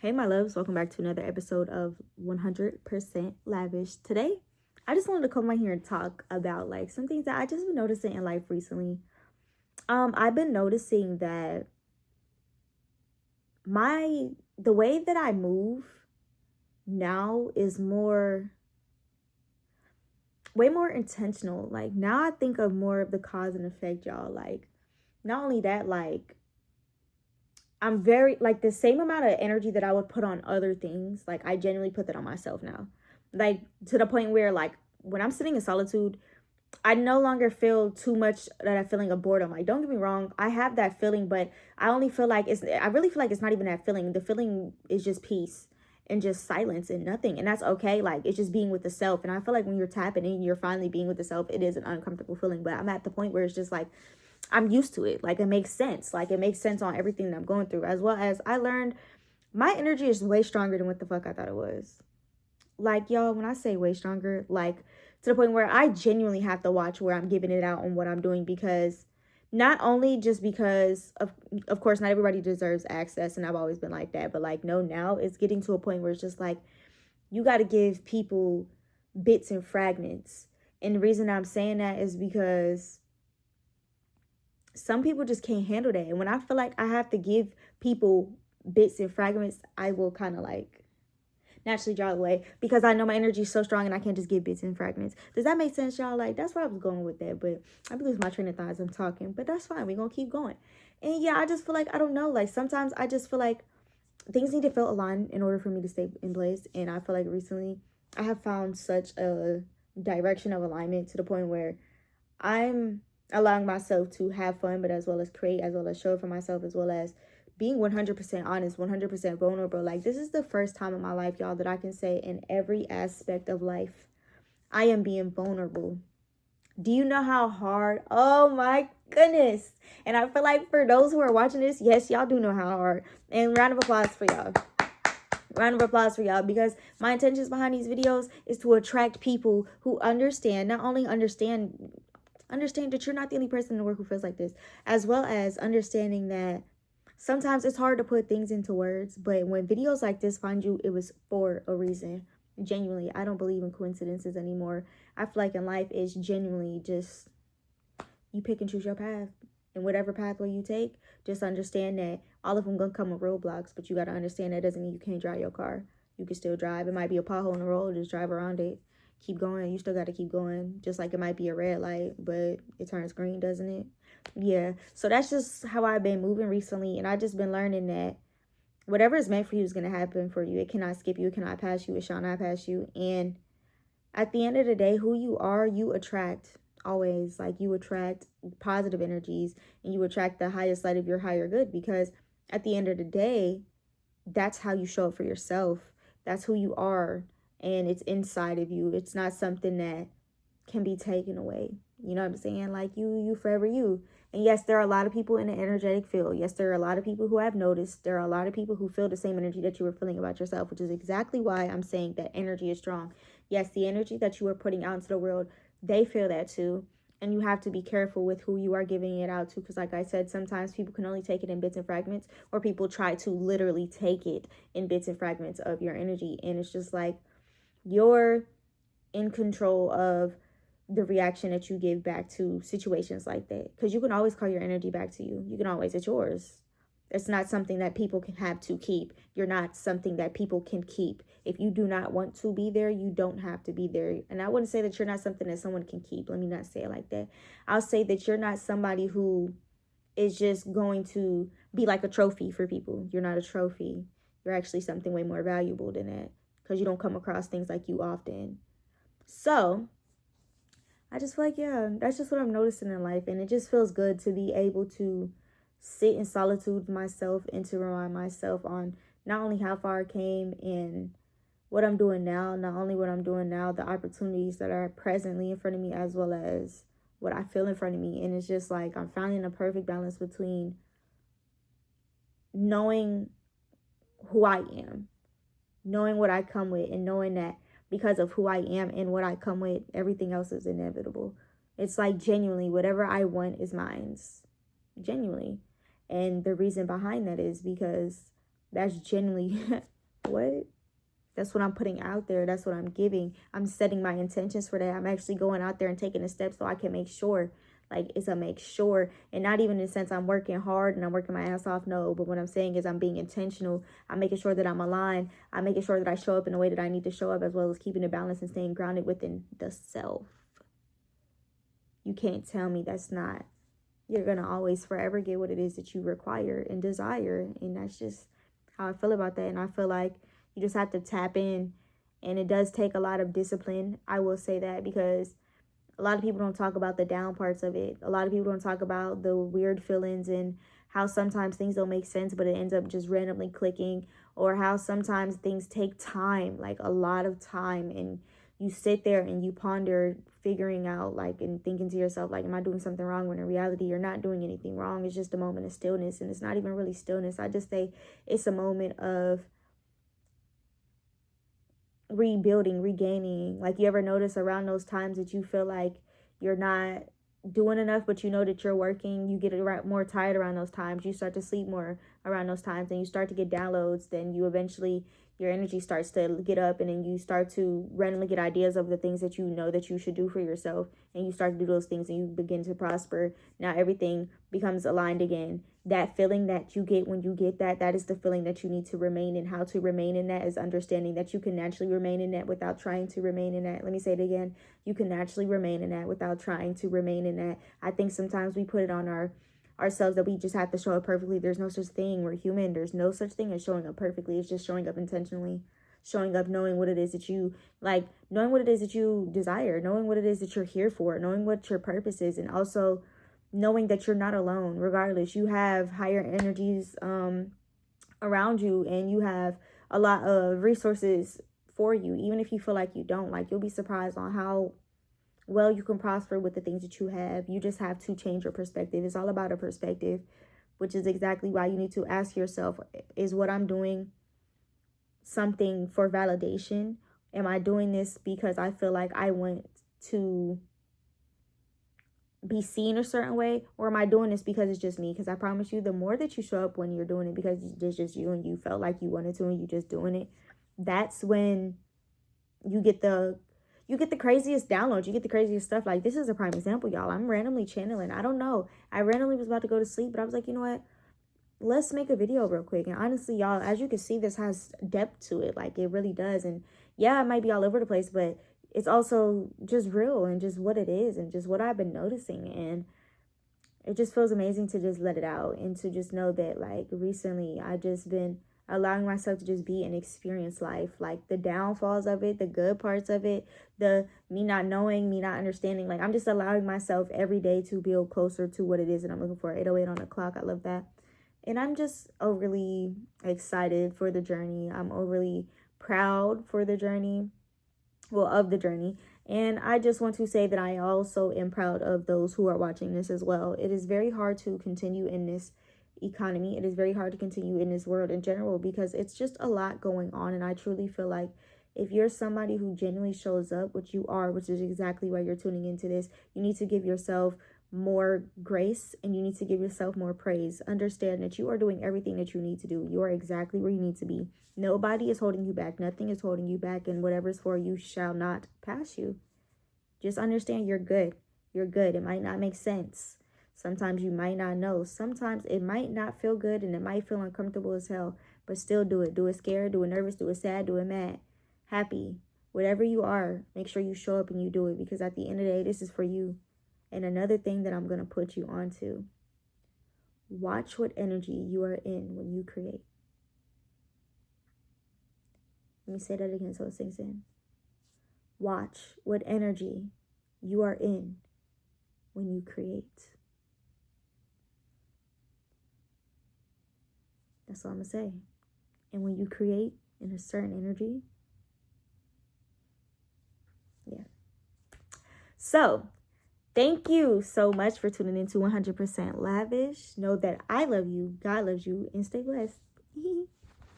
Hey, my loves, welcome back to another episode of 100% Lavish. Today, I just wanted to come on here and talk about like some things that I just been noticing in life recently. I've been noticing that the way that I move now is way more intentional. Like now I think of more of the cause and effect, y'all. Like not only that, like I'm very like the same amount of energy that I would put on other things, like I genuinely put that on myself now. Like to the point where like when I'm sitting in solitude, I no longer feel too much that feeling of boredom. Like don't get me wrong, I have that feeling, but I really feel like it's not even that feeling. The feeling is just peace and just silence and nothing. And that's okay. Like it's just being with the self. And I feel like when you're tapping in, you're finally being with the self, it is an uncomfortable feeling. But I'm at the point where it's just like I'm used to it. Like it makes sense. Like it makes sense on everything that I'm going through. As well as I learned my energy is way stronger than what the fuck I thought it was. Like y'all, when I say way stronger, like to the point where I genuinely have to watch where I'm giving it out on what I'm doing, because not only just because of course not everybody deserves access, and I've always been like that, but like no, now it's getting to a point where it's just like you got to give people bits and fragments. And the reason I'm saying that is because some people just can't handle that. And when I feel like I have to give people bits and fragments, I will kind of like naturally draw away because I know my energy is so strong and I can't just give bits and fragments. Does that make sense, y'all? Like that's where I was going with that, but I lose my train of thought as I'm talking. But that's fine. We're gonna keep going. And yeah, I just feel like I don't know. Like sometimes I just feel like things need to feel aligned in order for me to stay in place. And I feel like recently I have found such a direction of alignment to the point where I'm allowing myself to have fun, but as well as create, as well as show for myself, as well as being 100% honest, 100% vulnerable. Like, this is the first time in my life, y'all, that I can say in every aspect of life, I am being vulnerable. Do you know how hard? Oh my goodness. And I feel like for those who are watching this, yes, y'all do know how hard. And round of applause for y'all. Round of applause for y'all, because my intentions behind these videos is to attract people who understand, not only understand that you're not the only person in the world who feels like this, as well as understanding that sometimes it's hard to put things into words, but when videos like this find you, it was for a reason. Genuinely, I don't believe in coincidences anymore. I feel like in life it's genuinely just you pick and choose your path, and whatever pathway you take, just understand that all of them gonna come with roadblocks, but you gotta understand that doesn't mean you can't drive your car. You can still drive. It might be a pothole in the road, just drive around it. Keep going. You still got to keep going. Just like it might be a red light, but it turns green, doesn't it? Yeah. So that's just how I've been moving recently. And I've just been learning that whatever is meant for you is going to happen for you. It cannot skip you. It cannot pass you. It shall not pass you. And at the end of the day, who you are, you attract always. Like you attract positive energies and you attract the highest light of your higher good, because at the end of the day, that's how you show up for yourself. That's who you are, and it's inside of you. It's not something that can be taken away. You know what I'm saying? Like you forever you. And yes, there are a lot of people in the energetic field. Yes, there are a lot of people who have noticed. There are a lot of people who feel the same energy that you were feeling about yourself, which is exactly why I'm saying that energy is strong. Yes, the energy that you are putting out into the world, they feel that too. And you have to be careful with who you are giving it out to, because like I said, sometimes people can only take it in bits and fragments, or people try to literally take it in bits and fragments of your energy. And it's just like you're in control of the reaction that you give back to situations like that, because you can always call your energy back to you. You can always, it's yours. It's not something that people can have to keep. You're not something that people can keep. If you do not want to be there, you don't have to be there. And I wouldn't say that you're not something that someone can keep. Let me not say it like that. I'll say that you're not somebody who is just going to be like a trophy for people. You're not a trophy. You're actually something way more valuable than that, because you don't come across things like you often. So I just feel like, yeah, that's just what I'm noticing in life. And it just feels good to be able to sit in solitude with myself and to remind myself on not only how far I came and what I'm doing now, not only what I'm doing now, the opportunities that are presently in front of me, as well as what I feel in front of me. And it's just like I'm finding a perfect balance between knowing who I am, knowing what I come with, and knowing that because of who I am and what I come with, everything else is inevitable. It's like genuinely whatever I want is mine. Genuinely. And the reason behind that is because That's genuinely what? That's what I'm putting out there. That's what I'm giving. I'm setting my intentions for that. I'm actually going out there and taking a step so I can make sure. Like, it's a make sure. And not even in the sense I'm working hard and I'm working my ass off. No, but what I'm saying is I'm being intentional. I'm making sure that I'm aligned. I'm making sure that I show up in the way that I need to show up, as well as keeping it balanced and staying grounded within the self. You can't tell me that's not. You're going to always forever get what it is that you require and desire. And that's just how I feel about that. And I feel like you just have to tap in, and it does take a lot of discipline. I will say that, because a lot of people don't talk about the down parts of it. A lot of people don't talk about the weird feelings and how sometimes things don't make sense, but it ends up just randomly clicking, or how sometimes things take time, like a lot of time, and you sit there and you ponder figuring out, like, and thinking to yourself, like, am I doing something wrong? When in reality, you're not doing anything wrong. It's just a moment of stillness, and it's not even really stillness. I just say it's a moment of rebuilding, regaining. Like, you ever notice around those times that you feel like you're not doing enough, but you know that you're working, you get more tired around those times, you start to sleep more around those times, and you start to get downloads, then you eventually, your energy starts to get up, and then you start to randomly get ideas of the things that you know that you should do for yourself, and you start to do those things, and you begin to prosper. Now everything becomes aligned again. That feeling that you get when you get that, that is the feeling that you need to remain in. How to remain in that is understanding that you can naturally remain in that without trying to remain in that. Let me say it again. You can naturally remain in that without trying to remain in that. I think sometimes we put it on ourselves that we just have to show up perfectly. There's no such thing. We're human. There's no such thing as showing up perfectly. It's just showing up intentionally, showing up, knowing what it is that you like, knowing what it is that you desire, knowing what it is that you're here for, knowing what your purpose is, and also knowing that you're not alone. Regardless, you have higher energies around you, and you have a lot of resources for you. Even if you feel like you don't, like, you'll be surprised on how well you can prosper with the things that you have. You just have to change your perspective. It's all about a perspective, which is exactly why you need to ask yourself, is what I'm doing something for validation? Am I doing this because I feel like I want to be seen a certain way, or am I doing this because it's just me? Because I promise you, the more that you show up when you're doing it because it's just you, and you felt like you wanted to, and you just doing it, that's when you get the craziest downloads. You get the craziest stuff. Like, this is a prime example, y'all. I'm randomly channeling. I don't know. I randomly was about to go to sleep, but I was like, you know what? Let's make a video real quick. And honestly, y'all, as you can see, this has depth to it. Like, it really does. And yeah, it might be all over the place, but it's also just real and just what it is and just what I've been noticing. And it just feels amazing to just let it out and to just know that, like, recently I just been allowing myself to just be and experience life, like the downfalls of it, the good parts of it, the me not knowing, me not understanding. Like, I'm just allowing myself every day to build closer to what it is that I'm looking for. 8:08 on the clock. I love that. And I'm just overly excited for the journey. I'm overly proud for the journey, well, of the journey. And I just want to say that I also am proud of those who are watching this as well. It is very hard to continue in this economy. It is very hard to continue in this world in general, because it's just a lot going on. And I truly feel like if you're somebody who genuinely shows up, which you are, which is exactly why you're tuning into this, you need to give yourself more grace, and you need to give yourself more praise. Understand that you are doing everything that you need to do. You are exactly where you need to be. Nobody is holding you back. Nothing is holding you back, and whatever is for you shall not pass you. Just understand you're good. You're good. It might not make sense. Sometimes you might not know. Sometimes it might not feel good, and it might feel uncomfortable as hell, but still do it. Do it scared, do it nervous, do it sad, do it mad, happy. Whatever you are, make sure you show up and you do it, because at the end of the day, this is for you. And another thing that I'm going to put you onto, watch what energy you are in when you create. Let me say that again so it sinks in. Watch what energy you are in when you create. That's all I'm going to say. And when you create in a certain energy, yeah. So, thank you so much for tuning into 100% Lavish. Know that I love you, God loves you, and stay blessed.